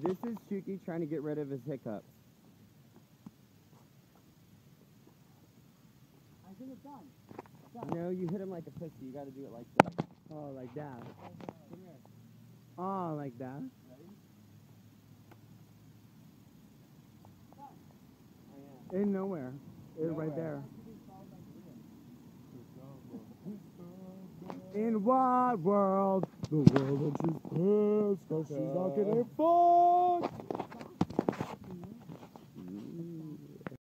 This is Shuki trying to get rid of his hiccups. I think it's done. No, you hit him like a pussy. You gotta do it like this. Oh, like that. Come here. Oh, like that. Ready? In nowhere. It's right there. In what world? The world that she's pissed 'cause she's not getting fucked.